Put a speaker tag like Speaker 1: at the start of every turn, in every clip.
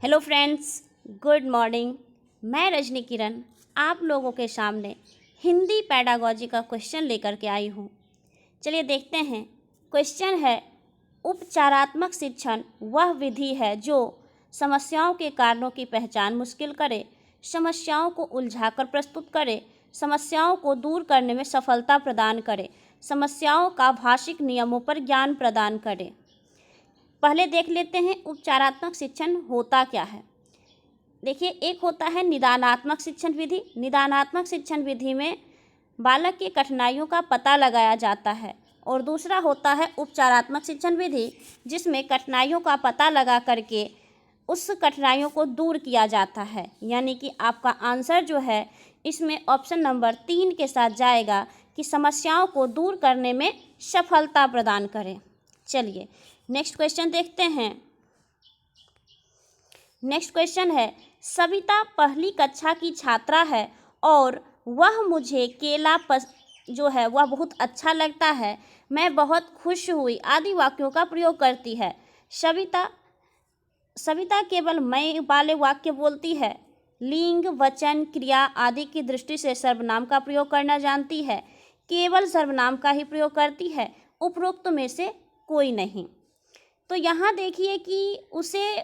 Speaker 1: Hello friends, good morning. मैं रजनी किरण आप लोगों के सामने हिंदी पैडागॉजी का क्वेश्चन लेकर के आई हूँ। चलिए देखते हैं। क्वेश्चन है, उपचारात्मक शिक्षण वह विधि है जो समस्याओं के कारणों की पहचान मुश्किल करे, समस्याओं को उलझाकर प्रस्तुत करे, समस्याओं को दूर करने में सफलता प्रदान करे, समस्याओं का भाषिक नियमों पर ज्ञान प्रदान करे। पहले देख लेते हैं उपचारात्मक शिक्षण होता क्या है। देखिए, एक होता है निदानात्मक शिक्षण विधि। निदानात्मक शिक्षण विधि में बालक की कठिनाइयों का पता लगाया जाता है, और दूसरा होता है उपचारात्मक शिक्षण विधि, जिसमें कठिनाइयों का पता लगा करके उस कठिनाइयों को दूर किया जाता है। यानी कि आपका आंसर जो है इसमें ऑप्शन नंबर 3 के साथ जाएगा कि समस्याओं को दूर करने में सफलता प्रदान करें। चलिए नेक्स्ट क्वेश्चन देखते हैं। नेक्स्ट क्वेश्चन है, सविता पहली कक्षा की छात्रा है और वह मुझे केला जो है वह बहुत अच्छा लगता है, मैं बहुत खुश हुई आदि वाक्यों का प्रयोग करती है। सविता केवल मैं वाले वाक्य बोलती है। लिंग, वचन, क्रिया आदि की दृष्टि से सर्वनाम का प्रयोग करना जानती है। केवल सर्वनाम का ही प्रयोग करती है, उपरोक्त में से कोई नहीं। तो यहाँ देखिए कि उसे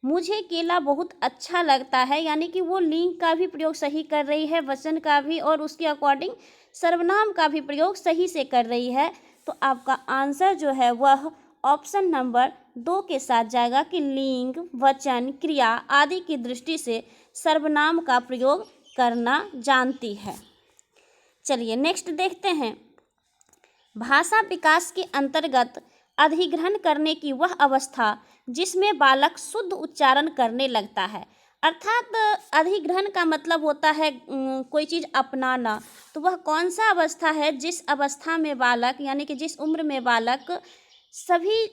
Speaker 1: मुझे केला बहुत अच्छा लगता है, यानी कि वो लिंग का भी प्रयोग सही कर रही है, वचन का भी, और उसके अकॉर्डिंग सर्वनाम का भी प्रयोग सही से कर रही है। तो आपका आंसर जो है वह ऑप्शन नंबर 2 के साथ जाएगा कि लिंग, वचन, क्रिया आदि की दृष्टि से सर्वनाम का प्रयोग करना जानती है। चलिए नेक्स्ट देखते हैं। भाषा विकास के अंतर्गत अधिग्रहण करने की वह अवस्था जिसमें बालक शुद्ध उच्चारण करने लगता है। अर्थात अधिग्रहण का मतलब होता है कोई चीज़ अपनाना। तो वह कौन सा अवस्था है जिस अवस्था में बालक, यानी कि जिस उम्र में बालक सभी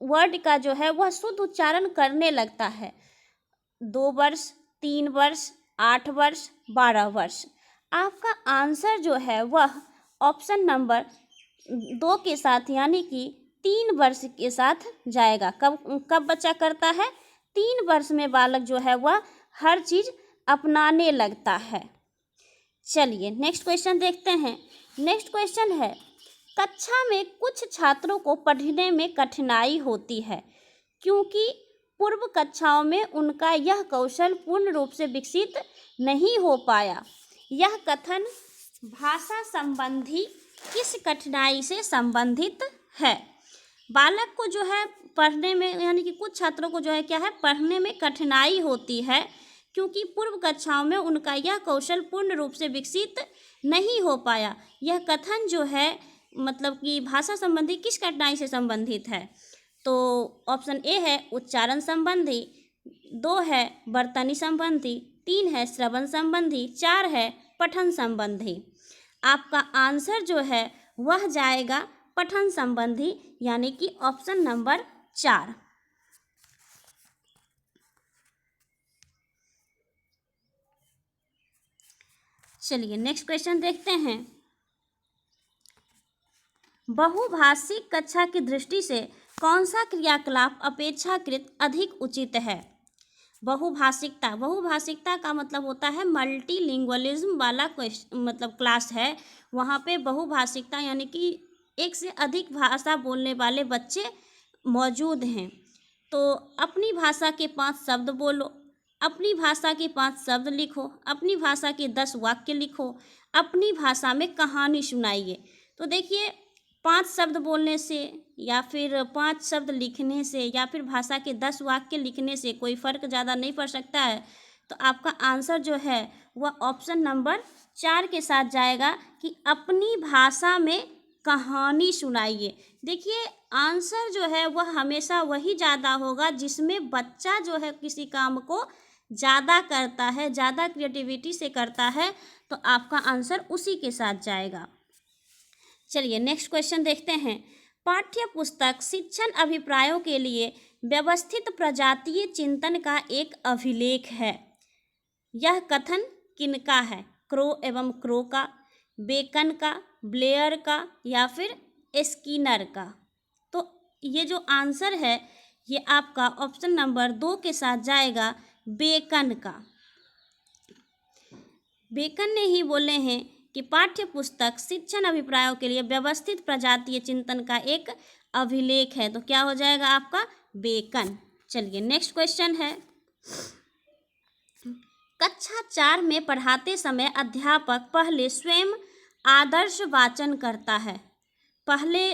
Speaker 1: वर्ड का जो है वह शुद्ध उच्चारण करने लगता है। 2 वर्ष, 3 वर्ष, 8 वर्ष, 12 वर्ष। आपका आंसर जो है वह ऑप्शन नंबर 2 के साथ, यानी कि 3 वर्ष के साथ जाएगा। कब बच्चा करता है? 3 वर्ष में बालक जो है वह हर चीज़ अपनाने लगता है। चलिए नेक्स्ट क्वेश्चन देखते हैं। नेक्स्ट क्वेश्चन है, कक्षा में कुछ छात्रों को पढ़ने में कठिनाई होती है क्योंकि पूर्व कक्षाओं में उनका यह कौशल पूर्ण रूप से विकसित नहीं हो पाया। यह कथन भाषा संबंधी किस कठिनाई से संबंधित है? बालक को जो है पढ़ने में, यानी कि कुछ छात्रों को जो है क्या है, पढ़ने में कठिनाई होती है क्योंकि पूर्व कक्षाओं में उनका यह कौशल पूर्ण रूप से विकसित नहीं हो पाया। यह कथन जो है मतलब कि भाषा संबंधी किस कठिनाई से संबंधित है? तो ऑप्शन ए है उच्चारण संबंधी, 2 है वर्तनी संबंधी, 3 है श्रवण संबंधी, 4 है पठन संबंधी। आपका आंसर जो है वह जाएगा पठन संबंधी, यानी कि ऑप्शन नंबर 4। चलिए नेक्स्ट क्वेश्चन देखते हैं। बहुभाषिक कक्षा की दृष्टि से कौन सा क्रियाकलाप अपेक्षाकृत अधिक उचित है? बहुभाषिकता का मतलब होता है मल्टीलिंगुअलिज्म वाला मतलब क्लास है। वहाँ पे बहुभाषिकता यानी कि एक से अधिक भाषा बोलने वाले बच्चे मौजूद हैं। तो अपनी भाषा के 5 शब्द बोलो, अपनी भाषा के 5 शब्द लिखो, अपनी भाषा के 10 वाक्य लिखो, अपनी भाषा में कहानी सुनाइए। तो देखिए, 5 शब्द बोलने से या फिर 5 शब्द लिखने से या फिर भाषा के 10 वाक्य लिखने से कोई फ़र्क ज़्यादा नहीं पड़ सकता है। तो आपका आंसर जो है वह ऑप्शन नंबर 4 के साथ जाएगा कि अपनी भाषा में कहानी सुनाइए। देखिए, आंसर जो है वह हमेशा वही ज़्यादा होगा जिसमें बच्चा जो है किसी काम को ज़्यादा करता है, ज़्यादा क्रिएटिविटी से करता है। तो आपका आंसर उसी के साथ जाएगा। चलिए नेक्स्ट क्वेश्चन देखते हैं। पाठ्य पुस्तक शिक्षण अभिप्रायों के लिए व्यवस्थित प्रजातीय चिंतन का एक अभिलेख है। यह कथन किनका है? क्रो एवं क्रो का, बेकन का, ब्लेयर का, या फिर स्किनर का? तो ये जो आंसर है ये आपका ऑप्शन नंबर 2 के साथ जाएगा बेकन का। बेकन ने ही बोले हैं कि पाठ्य पुस्तक शिक्षण अभिप्रायों के लिए व्यवस्थित प्रजातीय चिंतन का एक अभिलेख है। तो क्या हो जाएगा आपका बेकन। चलिए नेक्स्ट क्वेश्चन है, कक्षा 4 में पढ़ाते समय अध्यापक पहले स्वयं आदर्श वाचन करता है। पहले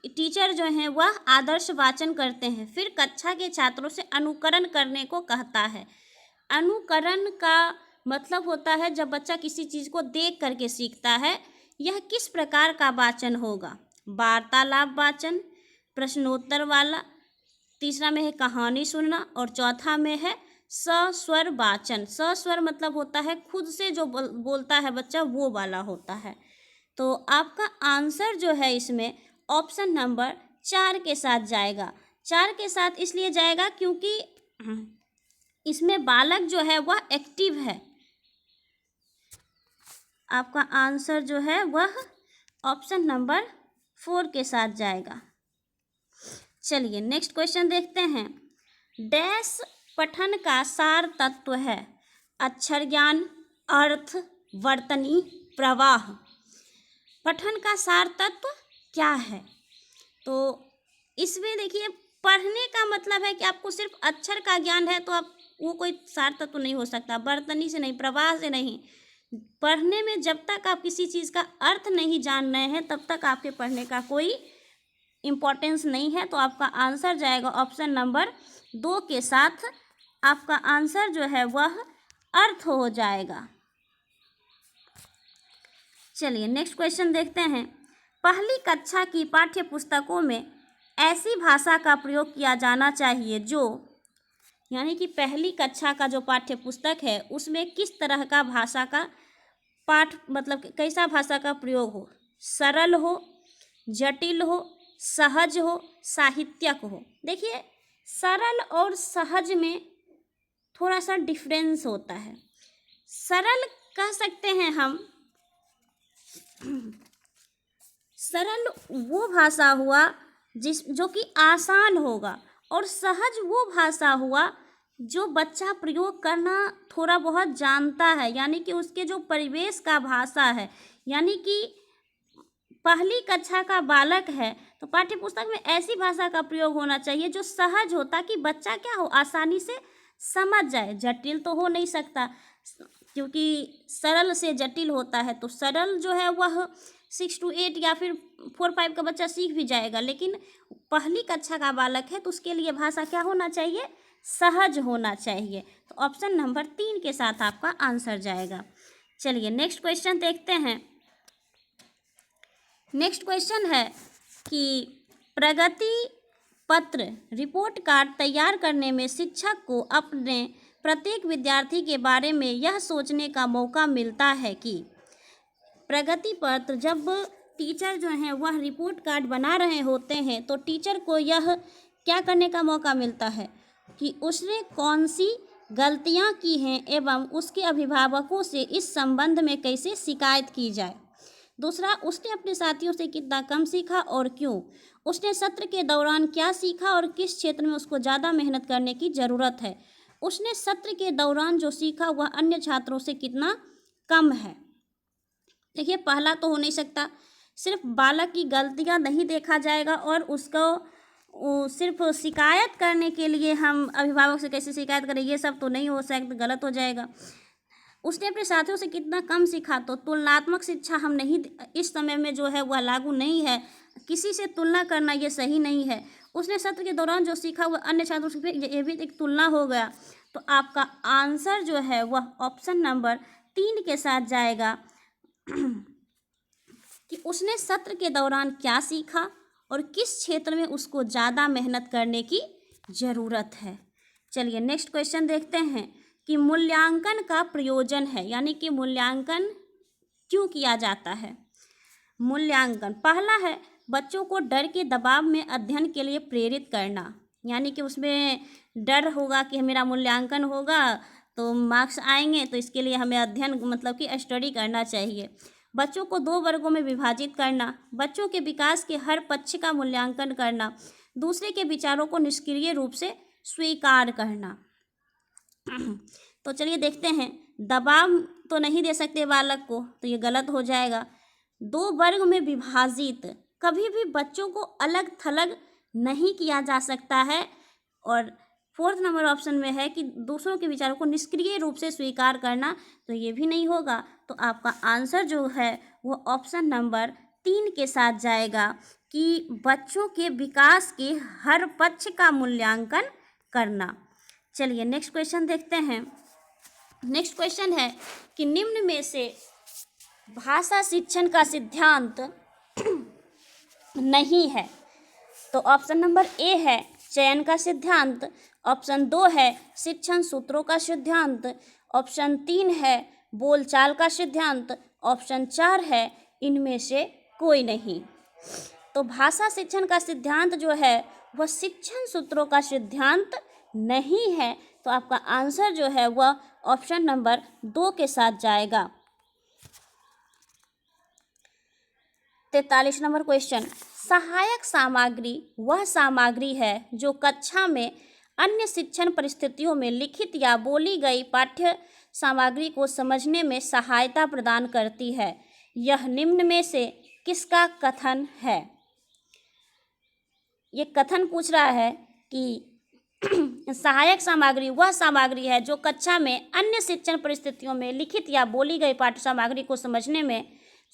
Speaker 1: टीचर जो हैं वह आदर्श वाचन करते हैं, फिर कक्षा के छात्रों से अनुकरण करने को कहता है। अनुकरण का मतलब होता है जब बच्चा किसी चीज़ को देख करके सीखता है। यह किस प्रकार का वाचन होगा? वार्तालाप वाचन, प्रश्नोत्तर वाला, तीसरा में है कहानी सुनना और चौथा में है सस्वर वाचन। सस्वर मतलब होता है खुद से जो बोलता है बच्चा वो वाला होता है। तो आपका आंसर जो है इसमें ऑप्शन नंबर 4 के साथ जाएगा। 4 के साथ इसलिए जाएगा क्योंकि इसमें बालक जो है वह एक्टिव है। आपका आंसर जो है वह ऑप्शन नंबर 4 के साथ जाएगा। चलिए नेक्स्ट क्वेश्चन देखते हैं, डैश पठन का सार तत्व है? अक्षर ज्ञान, अर्थ, वर्तनी, प्रवाह। पठन का सार तत्व क्या है? तो इसमें देखिए पढ़ने का मतलब है कि आपको सिर्फ अक्षर का ज्ञान है तो आप वो कोई सार तत्व नहीं हो सकता। वर्तनी से नहीं, प्रवाह से नहीं। पढ़ने में जब तक आप किसी चीज़ का अर्थ नहीं जान रहे हैं तब तक आपके पढ़ने का कोई इम्पोर्टेंस नहीं है। तो आपका आंसर जाएगा ऑप्शन नंबर 2 के साथ। आपका आंसर जो है वह अर्थ हो जाएगा। चलिए नेक्स्ट क्वेश्चन देखते हैं, पहली कक्षा की पाठ्य पुस्तकों में ऐसी भाषा का प्रयोग किया जाना चाहिए जो, यानी कि पहली कक्षा का जो पाठ्य पुस्तक है उसमें किस तरह का भाषा का पाठ मतलब कैसा भाषा का प्रयोग हो? सरल हो, जटिल हो, सहज हो, साहित्यक हो। देखिए सरल और सहज में थोड़ा सा डिफरेंस होता है। सरल कह सकते हैं हम, सरल वो भाषा हुआ जो कि आसान होगा, और सहज वो भाषा हुआ जो बच्चा प्रयोग करना थोड़ा बहुत जानता है, यानी कि उसके जो परिवेश का भाषा है। यानी कि पहली कक्षा का बालक है तो पाठ्य पुस्तक में ऐसी भाषा का प्रयोग होना चाहिए जो सहज हो, ताकि बच्चा क्या हो, आसानी से समझ जाए। जटिल तो हो नहीं सकता क्योंकि सरल से जटिल होता है। तो सरल जो है वह 6 to 8 या फिर 4-5 का बच्चा सीख भी जाएगा, लेकिन पहली कक्षा का बालक है तो उसके लिए भाषा क्या होना चाहिए? सहज होना चाहिए। तो ऑप्शन नंबर 3 के साथ आपका आंसर जाएगा। चलिए नेक्स्ट क्वेश्चन देखते हैं। नेक्स्ट क्वेश्चन है कि प्रगति पत्र रिपोर्ट कार्ड तैयार करने में शिक्षक को अपने प्रत्येक विद्यार्थी के बारे में यह सोचने का मौका मिलता है कि, प्रगति पत्र जब टीचर जो हैं वह रिपोर्ट कार्ड बना रहे होते हैं तो टीचर को यह क्या करने का मौका मिलता है कि उसने कौन सी गलतियां की हैं एवं उसके अभिभावकों से इस संबंध में कैसे शिकायत की जाए। दूसरा, उसने अपने साथियों से कितना कम सीखा और क्यों। उसने सत्र के दौरान क्या सीखा और किस क्षेत्र में उसको ज़्यादा मेहनत करने की ज़रूरत है। उसने सत्र के दौरान जो सीखा वह अन्य छात्रों से कितना कम है। देखिए पहला तो हो नहीं सकता, सिर्फ बालक की गलतियां नहीं देखा जाएगा और उसको सिर्फ शिकायत करने के लिए हम अभिभावक से कैसे शिकायत करें, ये सब तो नहीं हो सकता, गलत हो जाएगा। उसने अपने साथियों से कितना कम सीखा, तो तुलनात्मक शिक्षा हम नहीं, इस समय में जो है वह लागू नहीं है। किसी से तुलना करना ये सही नहीं है। उसने सत्र के दौरान जो सीखा वह अन्य छात्रों से, ये भी एक तुलना हो गया। तो आपका आंसर जो है वह ऑप्शन नंबर 3 के साथ जाएगा कि उसने सत्र के दौरान क्या सीखा और किस क्षेत्र में उसको ज़्यादा मेहनत करने की ज़रूरत है। चलिए नेक्स्ट क्वेश्चन देखते हैं कि मूल्यांकन का प्रयोजन है, यानी कि मूल्यांकन क्यों किया जाता है। मूल्यांकन पहला है बच्चों को डर के दबाव में अध्ययन के लिए प्रेरित करना, यानी कि उसमें डर होगा कि मेरा मूल्यांकन होगा तो मार्क्स आएंगे, तो इसके लिए हमें अध्ययन मतलब कि स्टडी करना चाहिए। बच्चों को 2 वर्गों में विभाजित करना, बच्चों के विकास के हर पक्ष का मूल्यांकन करना, दूसरे के विचारों को निष्क्रिय रूप से स्वीकार करना। तो चलिए देखते हैं, दबाव तो नहीं दे सकते बालक को, तो ये गलत हो जाएगा। 2 वर्ग में विभाजित, कभी भी बच्चों को अलग थलग नहीं किया जा सकता है। और 4th नंबर ऑप्शन में है कि दूसरों के विचारों को निष्क्रिय रूप से स्वीकार करना, तो ये भी नहीं होगा। तो आपका आंसर जो है वो ऑप्शन नंबर 3 के साथ जाएगा कि बच्चों के विकास के हर पक्ष का मूल्यांकन करना। चलिए नेक्स्ट क्वेश्चन देखते हैं। नेक्स्ट क्वेश्चन है कि निम्न में से भाषा शिक्षण का सिद्धांत नहीं है। तो ऑप्शन नंबर ए है चयन का सिद्धांत, ऑप्शन 2 है शिक्षण सूत्रों का सिद्धांत, ऑप्शन 3 है बोलचाल का सिद्धांत, ऑप्शन 4 है इनमें से कोई नहीं। तो भाषा शिक्षण का सिद्धांत जो है वह शिक्षण सूत्रों का सिद्धांत नहीं है। तो आपका आंसर जो है वह ऑप्शन नंबर 2 के साथ जाएगा। 43 नंबर क्वेश्चन, सहायक सामग्री वह सामग्री है जो कक्षा में अन्य शिक्षण परिस्थितियों में लिखित या बोली गई पाठ्य सामग्री को समझने में सहायता प्रदान करती है। यह निम्न में से किसका कथन है? ये कथन पूछ रहा है कि सहायक सामग्री वह सामग्री है जो कक्षा में अन्य शिक्षण परिस्थितियों में लिखित या बोली गई पाठ्य सामग्री को समझने में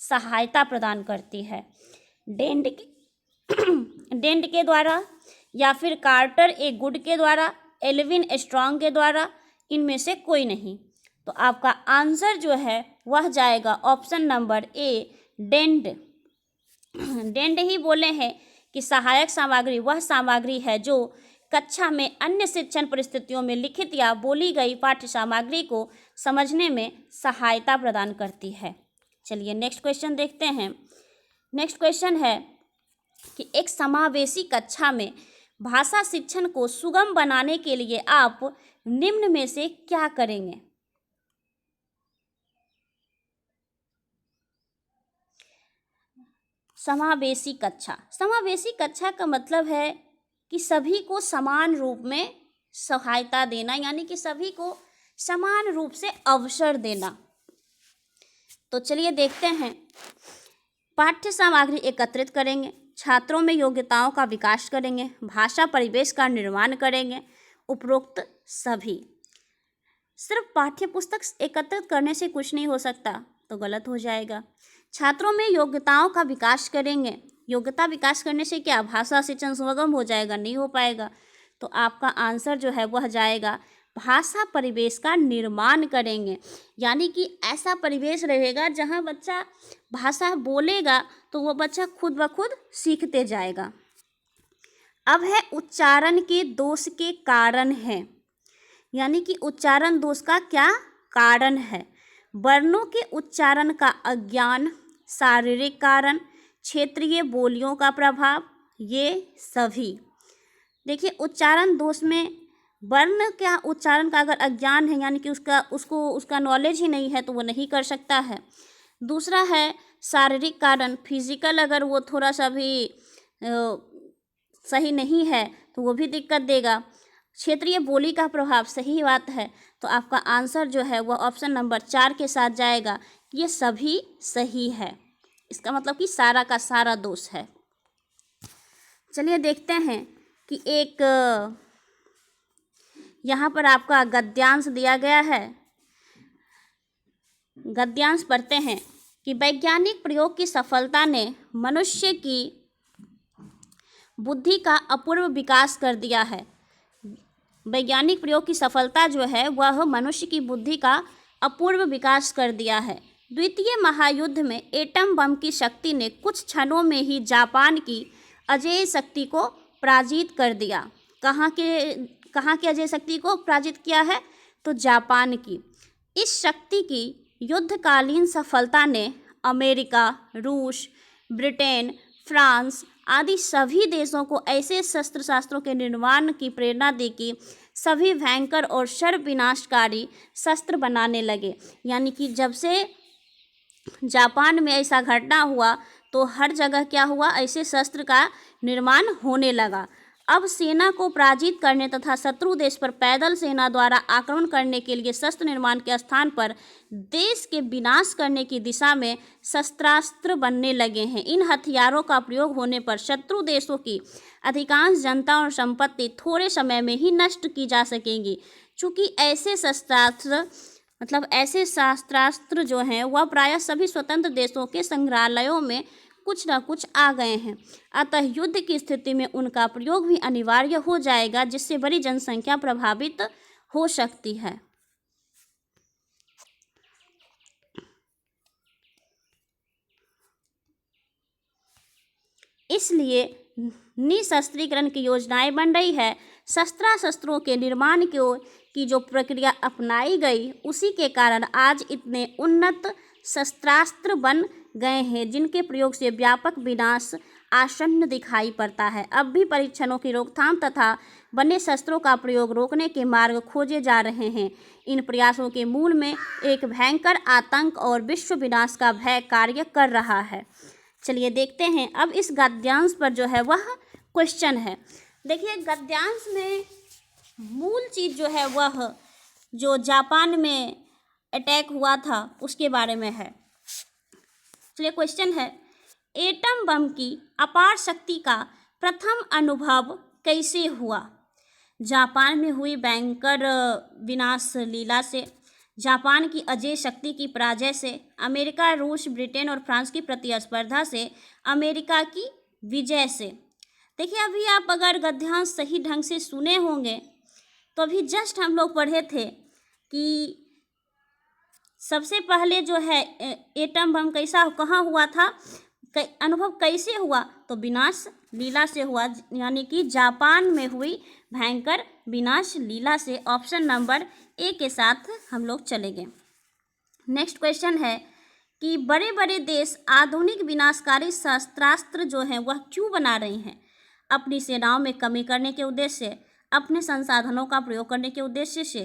Speaker 1: सहायता प्रदान करती है। डेंट के द्वारा या फिर कार्टर ए गुड के द्वारा, एल्विन स्ट्रॉन्ग के द्वारा, इनमें से कोई नहीं। तो आपका आंसर जो है वह जाएगा option number A dent. Dent ही बोले हैं कि सहायक सामग्री वह सामग्री है जो कक्षा में अन्य शिक्षण परिस्थितियों में लिखित या बोली गई पाठ्य सामग्री को समझने में सहायता प्रदान करती है। चलिए नेक्स्ट क्वेश्चन देखते हैं। नेक्स्ट क्वेश्चन है कि एक समावेशी कक्षा में भाषा शिक्षण को सुगम बनाने के लिए आप निम्न में से क्या करेंगे? समावेशी कक्षा। समावेशी कक्षा का मतलब है कि सभी को समान रूप में सहायता देना, यानी कि सभी को समान रूप से अवसर देना। तो चलिए देखते हैं। पाठ्य सामग्री एकत्रित करेंगे, छात्रों में योग्यताओं का विकास करेंगे, भाषा परिवेश का निर्माण करेंगे। उपरोक्त सभी। सिर्फ पाठ्य पुस्तक एकत्रित करने से कुछ नहीं हो सकता, तो गलत हो जाएगा। छात्रों में योग्यताओं का विकास करेंगे, योग्यता विकास करने से क्या भाषा शिक्षण सुगम हो जाएगा? नहीं हो पाएगा। तो आपका आंसर जो है वह जाएगा भाषा परिवेश का निर्माण करेंगे, यानी कि ऐसा परिवेश रहेगा जहाँ बच्चा भाषा बोलेगा तो वो बच्चा खुद ब खुद सीखते जाएगा। अब है उच्चारण के दोष के कारण है, यानी कि उच्चारण दोष का क्या कारण है? वर्णों के उच्चारण का अज्ञान, शारीरिक कारण, क्षेत्रीय बोलियों का प्रभाव, ये सभी। देखिए उच्चारण दोष में वर्ण क्या उच्चारण का अगर अज्ञान है, यानी कि उसका नॉलेज ही नहीं है, तो वो नहीं कर सकता है। दूसरा है शारीरिक कारण, फिजिकल अगर वो थोड़ा सा भी सही नहीं है तो वो भी दिक्कत देगा। क्षेत्रीय बोली का प्रभाव, सही बात है। तो आपका आंसर जो है वह ऑप्शन नंबर 4 के साथ जाएगा। ये सभी सही है, इसका मतलब कि सारा का सारा दोष है। चलिए देखते हैं कि एक यहाँ पर आपका गद्यांश दिया गया है। गद्यांश पढ़ते हैं कि वैज्ञानिक प्रयोग की सफलता ने मनुष्य की बुद्धि का अपूर्व विकास कर दिया है। वैज्ञानिक प्रयोग की सफलता जो है वह मनुष्य की बुद्धि का अपूर्व विकास कर दिया है। द्वितीय महायुद्ध में एटम बम की शक्ति ने कुछ क्षणों में ही जापान की अजेय शक्ति को पराजित कर दिया। कहाँ की अजेय शक्ति को पराजित किया है? तो जापान की। इस शक्ति की युद्धकालीन सफलता ने अमेरिका, रूस, ब्रिटेन, फ्रांस आदि सभी देशों को ऐसे शस्त्र शास्त्रों के निर्माण की प्रेरणा दी कि सभी भयंकर और सर्वविनाशकारी शस्त्र बनाने लगे। यानी कि जब से जापान में ऐसा घटना हुआ तो हर जगह क्या हुआ, ऐसे शस्त्र का निर्माण होने लगा। अब सेना को पराजित करने तथा शत्रु देश पर पैदल सेना द्वारा आक्रमण करने के लिए शस्त्र निर्माण के स्थान पर देश के विनाश करने की दिशा में शस्त्रास्त्र बनने लगे हैं। इन हथियारों का प्रयोग होने पर शत्रु देशों की अधिकांश जनता और संपत्ति थोड़े समय में ही नष्ट की जा सकेंगी। चूँकि ऐसे शस्त्रास्त्र जो हैं वह प्रायः सभी स्वतंत्र देशों के संग्रहालयों में कुछ न कुछ आ गए हैं, अतः युद्ध की स्थिति में उनका प्रयोग भी अनिवार्य हो जाएगा, जिससे बड़ी जनसंख्या प्रभावित हो सकती है। इसलिए निशस्त्रीकरण की योजनाएं बन रही है। शस्त्रों के निर्माण की जो प्रक्रिया अपनाई गई, उसी के कारण आज इतने उन्नत शस्त्रास्त्र बन गए हैं जिनके प्रयोग से व्यापक विनाश आसन्न दिखाई पड़ता है। अब भी परीक्षणों की रोकथाम तथा बने शस्त्रों का प्रयोग रोकने के मार्ग खोजे जा रहे हैं। इन प्रयासों के मूल में एक भयंकर आतंक और विश्व विनाश का भय कार्य कर रहा है। चलिए देखते हैं अब इस गद्यांश पर जो है वह क्वेश्चन है। देखिए, गद्यांश में मूल चीज़ जो है वह जो जापान में अटैक हुआ था उसके बारे में है। चलिए क्वेश्चन है, एटम बम की अपार शक्ति का प्रथम अनुभव कैसे हुआ? जापान में हुई भयंकर विनाश लीला से, जापान की अजेय शक्ति की पराजय से, अमेरिका, रूस, ब्रिटेन और फ्रांस की प्रतिस्पर्धा से, अमेरिका की विजय से। देखिए, अभी आप अगर गद्यांश सही ढंग से सुने होंगे तो अभी जस्ट हम लोग पढ़े थे कि सबसे पहले जो है एटम बम कहाँ हुआ था, अनुभव कैसे हुआ, तो विनाश लीला से हुआ, यानी कि जापान में हुई भयंकर विनाश लीला से। ऑप्शन नंबर ए के साथ हम लोग चलेंगे। नेक्स्ट क्वेश्चन है कि बड़े बड़े देश आधुनिक विनाशकारी शस्त्रास्त्र जो हैं वह क्यों बना रहे हैं? अपनी सेनाओं में कमी करने के उद्देश्य से, अपने संसाधनों का प्रयोग करने के उद्देश्य से,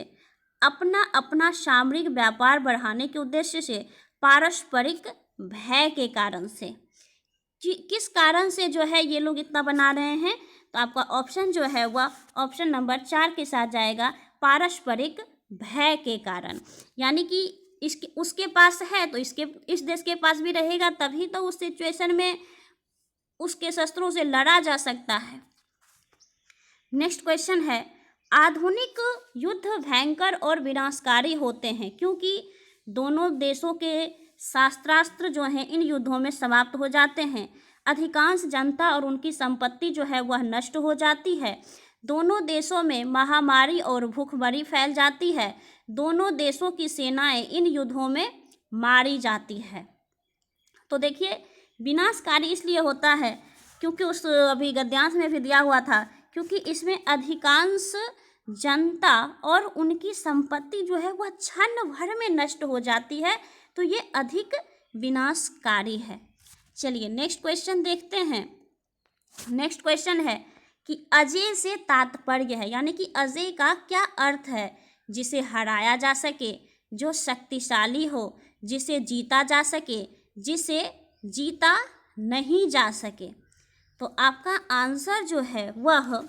Speaker 1: अपना सामरिक व्यापार बढ़ाने के उद्देश्य से, पारस्परिक भय के कारण से। किस कारण से जो है ये लोग इतना बना रहे हैं? तो आपका ऑप्शन जो है वह ऑप्शन नंबर 4 के साथ जाएगा, पारस्परिक भय के कारण। यानी कि उसके पास है तो इस देश के पास भी रहेगा, तभी तो उस सिचुएशन में उसके शस्त्रों से लड़ा जा सकता है। नेक्स्ट क्वेश्चन है, आधुनिक युद्ध भयंकर और विनाशकारी होते हैं क्योंकि दोनों देशों के शस्त्रास्त्र जो हैं इन युद्धों में समाप्त हो जाते हैं। अधिकांश जनता और उनकी संपत्ति जो है वह नष्ट हो जाती है। दोनों देशों में महामारी और भूखमरी फैल जाती है। दोनों देशों की सेनाएं इन युद्धों में मारी जाती है। तो देखिए, विनाशकारी इसलिए होता है क्योंकि उस अभी गद्यांश में भी दिया हुआ था, क्योंकि इसमें अधिकांश जनता और उनकी संपत्ति जो है वह क्षण भर में नष्ट हो जाती है, तो ये अधिक विनाशकारी है। चलिए नेक्स्ट क्वेश्चन देखते हैं। नेक्स्ट क्वेश्चन है कि अजेय से तात्पर्य है, यानी कि अजेय का क्या अर्थ है? जिसे हराया जा सके, जो शक्तिशाली हो, जिसे जीता जा सके, जिसे जीता नहीं जा सके। तो आपका आंसर जो है वह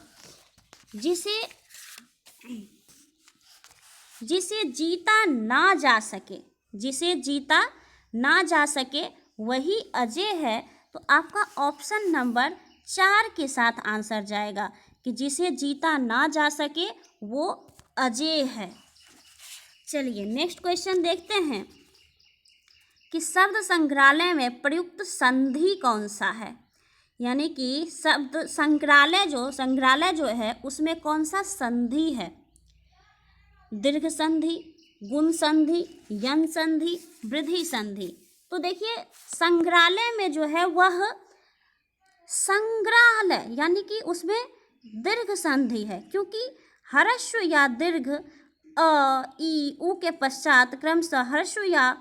Speaker 1: जिसे जीता ना जा सके, जिसे जीता ना जा सके वही अजेय है। तो आपका ऑप्शन नंबर 4 के साथ आंसर जाएगा कि जिसे जीता ना जा सके वो अजेय है। चलिए नेक्स्ट क्वेश्चन देखते हैं कि शब्द संग्रहालय में प्रयुक्त संधि कौन सा है? यानी कि शब्द संग्रहालय जो है उसमें कौन सा संधि है? दीर्घ संधि, गुण संधि, यन संधि, वृद्धि संधि। तो देखिए, संग्रहालय में जो है वह संग्रहालय यानी कि उसमें दीर्घ संधि है, क्योंकि ह्रस्व या दीर्घ अ, ई, उ के पश्चात क्रमशः ह्रस्व या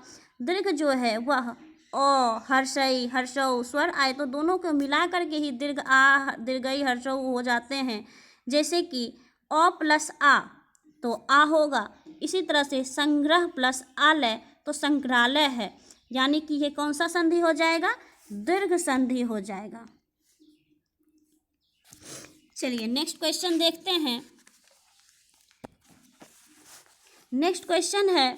Speaker 1: दीर्घ जो है वह अ, हर्षई, हर्षौ स्वर आए तो दोनों को मिला करके ही दीर्घ आ, दीर्घई, हर्षौ हो जाते हैं। जैसे कि अ प्लस आ तो आ होगा, इसी तरह से संग्रह प्लस आलय तो संग्रहालय है, यानी कि ये कौन सा संधि हो जाएगा? दीर्घ संधि हो जाएगा। चलिए नेक्स्ट क्वेश्चन देखते हैं। नेक्स्ट क्वेश्चन है,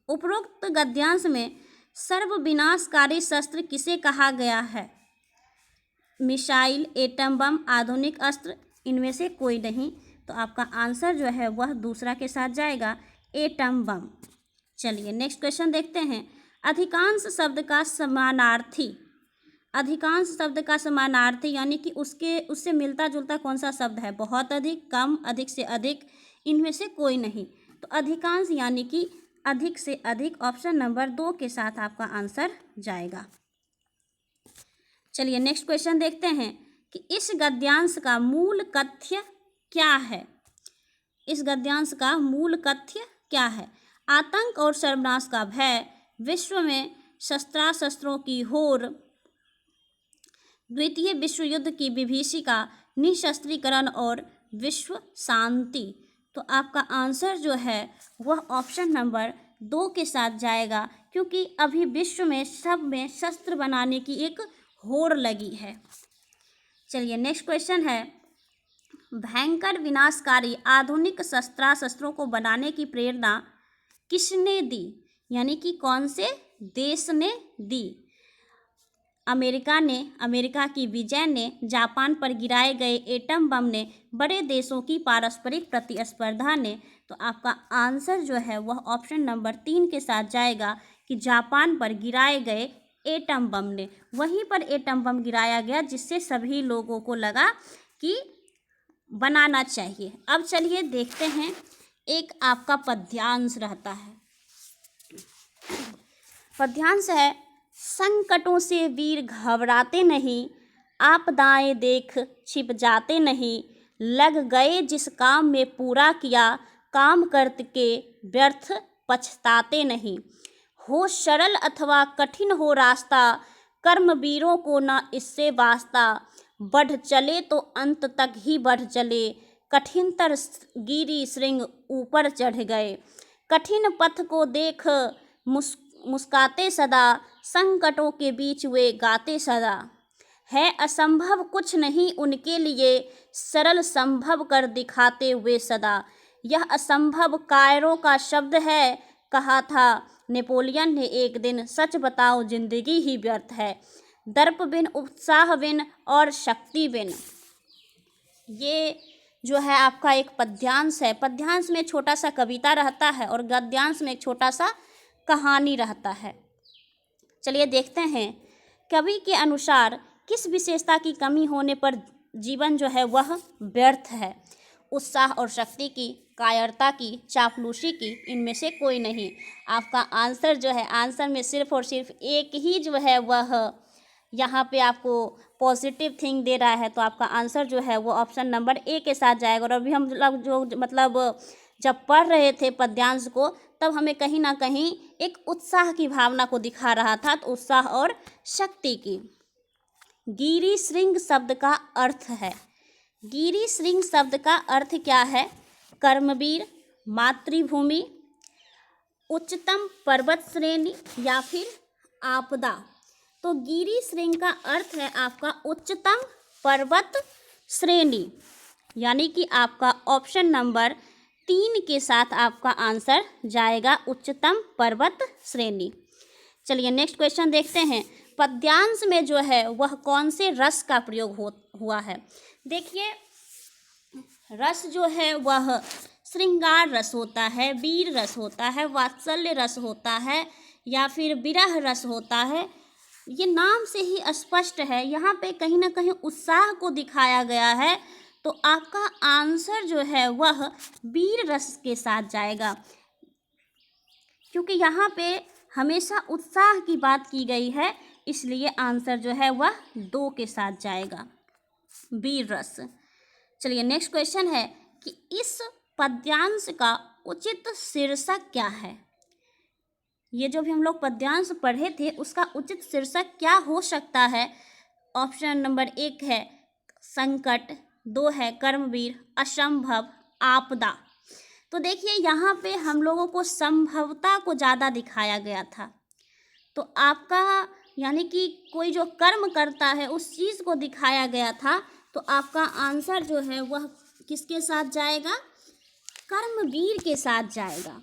Speaker 1: उपरोक्त गद्यांश में सर्वविनाशकारी शस्त्र किसे कहा गया है? मिसाइल, एटम बम, आधुनिक अस्त्र, इनमें से कोई नहीं। तो आपका आंसर जो है वह दूसरा के साथ जाएगा, एटम बम। चलिए नेक्स्ट क्वेश्चन देखते हैं। अधिकांश शब्द का समानार्थी, अधिकांश शब्द का समानार्थी यानी कि उससे मिलता जुलता कौन सा शब्द है? बहुत अधिक, कम, अधिक से अधिक, इनमें से कोई नहीं। तो अधिकांश यानी कि अधिक से अधिक, ऑप्शन नंबर 2 के साथ आपका आंसर जाएगा। चलिए नेक्स्ट क्वेश्चन देखते हैं कि इस गद्यांश का मूल कथ्य क्या है? इस गद्यांश का मूल कथ्य क्या है? आतंक और सर्वनाश का भय, विश्व में शस्त्रों की होड़, द्वितीय विश्व युद्ध की विभीषिका, निशस्त्रीकरण और विश्व शांति। तो आपका आंसर जो है वह ऑप्शन नंबर 2 के साथ जाएगा, क्योंकि अभी विश्व में सब में शस्त्र बनाने की एक होड़ लगी है। चलिए नेक्स्ट क्वेश्चन है, भयंकर विनाशकारी आधुनिक शस्त्रों को बनाने की प्रेरणा किसने दी? यानी कि कौन से देश ने दी? अमेरिका ने, अमेरिका की विजय ने, जापान पर गिराए गए एटम बम ने, बड़े देशों की पारस्परिक प्रतिस्पर्धा ने। तो आपका आंसर जो है वह ऑप्शन नंबर 3 के साथ जाएगा कि जापान पर गिराए गए एटम बम ने। वहीं पर एटम बम गिराया गया जिससे सभी लोगों को लगा कि बनाना चाहिए। अब चलिए देखते हैं, एक आपका पद्यांश रहता है। पद्यांश है, संकटों से वीर घबराते नहीं, आपदाएं देख छिप जाते नहीं, लग गए जिस काम में पूरा किया, काम करके व्यर्थ पछताते नहीं। हो सरल अथवा कठिन हो रास्ता, कर्मवीरों को न इससे वास्ता, बढ़ चले तो अंत तक ही बढ़ चले, कठिनतर गिरी श्रृंग ऊपर चढ़ गए, कठिन पथ को देख मुस्काते सदा, संकटों के बीच वे गाते सदा। है असंभव कुछ नहीं उनके लिए, सरल संभव कर दिखाते हुए सदा। यह असंभव कायरों का शब्द है, कहा था नेपोलियन ने एक दिन, सच बताओ जिंदगी ही व्यर्थ है, दर्प बिन, उत्साह बिन और शक्ति बिन। ये जो है आपका एक पद्यांश है। पद्यांश में छोटा सा कविता रहता है और गद्यांश में एक छोटा सा कहानी रहता है। चलिए देखते हैं, कवि के अनुसार किस विशेषता की कमी होने पर जीवन जो है वह व्यर्थ है? उत्साह और शक्ति की, कायरता की, चापलूसी की, इनमें से कोई नहीं। आपका आंसर जो है, आंसर में सिर्फ और सिर्फ एक ही जो है वह यहाँ पे आपको पॉजिटिव थिंग दे रहा है। तो आपका आंसर जो है वो ऑप्शन नंबर 1 के साथ जाएगा। और अभी हम लोग जो मतलब जब पढ़ रहे थे पद्यांश को, तब हमें कहीं ना कहीं एक उत्साह की भावना को दिखा रहा था, तो उत्साह और शक्ति की। गिरी श्रृंग शब्द का अर्थ है, गिरी श्रृंग शब्द का अर्थ क्या है? कर्मवीर, मातृभूमि, उच्चतम पर्वत श्रेणी या फिर आपदा। तो गिरी श्रृंग का अर्थ है आपका उच्चतम पर्वत श्रेणी, यानी कि आपका ऑप्शन नंबर 3 के साथ आपका आंसर जाएगा, उच्चतम पर्वत श्रेणी। चलिए नेक्स्ट क्वेश्चन देखते हैं, पद्यांश में जो है वह कौन से रस का प्रयोग हुआ है? देखिए, रस जो है वह श्रृंगार रस होता है, वीर रस होता है, वात्सल्य रस होता है, या फिर विरह रस होता है। ये नाम से ही स्पष्ट है, यहाँ पे कहीं ना कहीं उत्साह को दिखाया गया है। तो आपका आंसर जो है वह वीर रस के साथ जाएगा, क्योंकि यहाँ पे हमेशा उत्साह की बात की गई है, इसलिए आंसर जो है वह 2 के साथ जाएगा, वीर रस। चलिए नेक्स्ट क्वेश्चन है कि इस पद्यांश का उचित शीर्षक क्या है? ये जो भी हम लोग पद्यांश पढ़े थे उसका उचित शीर्षक क्या हो सकता है? ऑप्शन नंबर 1 है संकट, 2 है कर्मवीर, असंभव, आपदा। तो देखिए यहाँ पे हम लोगों को संभवता को ज़्यादा दिखाया गया था। तो आपका यानी कि कोई जो कर्म करता है उस चीज़ को दिखाया गया था, तो आपका आंसर जो है वह किसके साथ जाएगा? कर्मवीर के साथ जाएगा।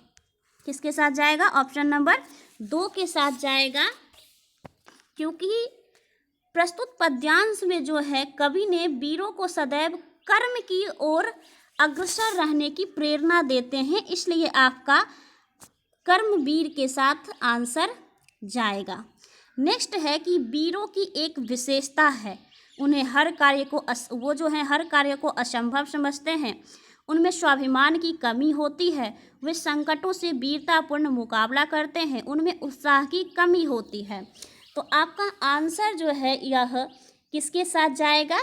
Speaker 1: किसके साथ जाएगा? ऑप्शन नंबर 2 के साथ जाएगा, क्योंकि प्रस्तुत पद्यांश में जो है कवि ने वीरों को सदैव कर्म की ओर अग्रसर रहने की प्रेरणा देते हैं, इसलिए आपका कर्मवीर के साथ आंसर जाएगा। नेक्स्ट है कि वीरों की एक विशेषता है, उन्हें हर कार्य को हर कार्य को असंभव समझते हैं, उनमें स्वाभिमान की कमी होती है, वे संकटों से वीरतापूर्ण मुकाबला करते हैं, उनमें उत्साह की कमी होती है। तो आपका आंसर जो है यह किसके साथ जाएगा?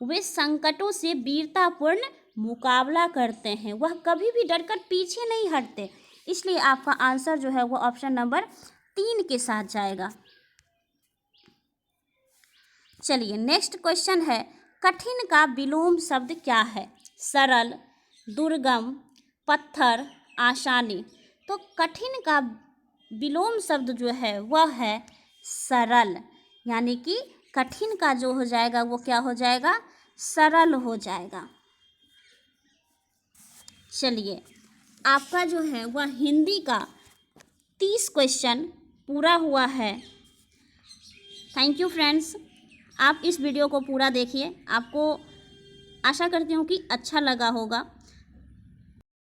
Speaker 1: वे संकटों से वीरतापूर्ण मुकाबला करते हैं, वह कभी भी डरकर पीछे नहीं हटते, इसलिए आपका आंसर जो है वो ऑप्शन नंबर 3 के साथ जाएगा। चलिए नेक्स्ट क्वेश्चन है, कठिन का विलोम शब्द क्या है? सरल, दुर्गम, पत्थर, आसानी। तो कठिन का विलोम शब्द जो है वह है सरल, यानी कि कठिन का जो हो जाएगा वो क्या हो जाएगा? सरल हो जाएगा। चलिए आपका जो है वह हिंदी का 30 क्वेश्चन पूरा हुआ है। थैंक यू फ्रेंड्स, आप इस वीडियो को पूरा देखिए, आपको आशा करती हूँ कि अच्छा लगा होगा।